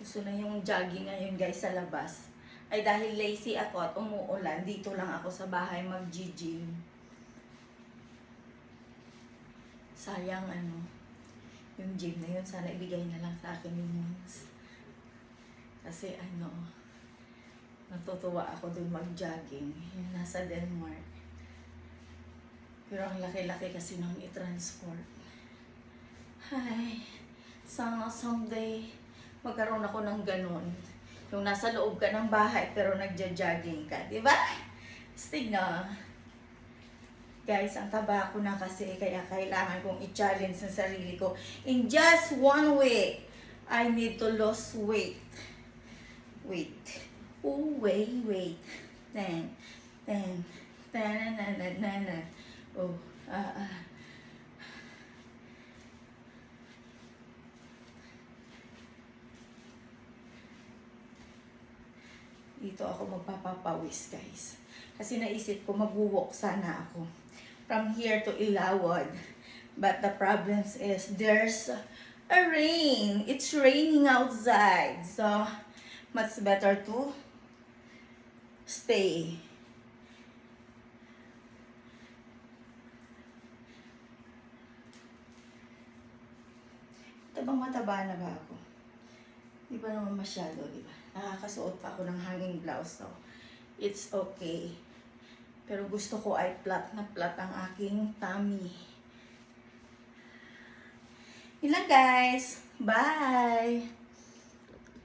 Gusto na yung jogging ngayon guys sa labas. Ay dahil lazy ako at umuulan, dito lang ako sa bahay mag-gym. Sayang yung gym na yun, sana ibigay na lang sa akin yung Moons. Kasi natutuwa ako dun mag-jogging. Yung nasa Denmark. Pero ang laki-laki kasi nang i-transport. Ay, sana someday magkaroon ako ng ganun. Yung nasa loob ka ng bahay pero nagja-jogging ka, di ba? Stig na. Guys, ang taba ko na kasi kaya kailangan kong i-challenge sa sarili ko. In just 1 week, I need to lose weight. Wait. Oh, wait. Then. Na. Oh, Dito ako magpapapawis, guys. Kasi naisip ko, mag-walk sana ako. From here to Ilawod. But the problem is, there's a rain. It's raining outside. So, much better to stay. Ito bang mataba na ba ako? Di ba naman masyado, di ba? Nakakasuot pa ako ng hanging blouse, so it's okay. Pero gusto ko ay flat na flat ang aking tummy. Yun lang guys. Bye!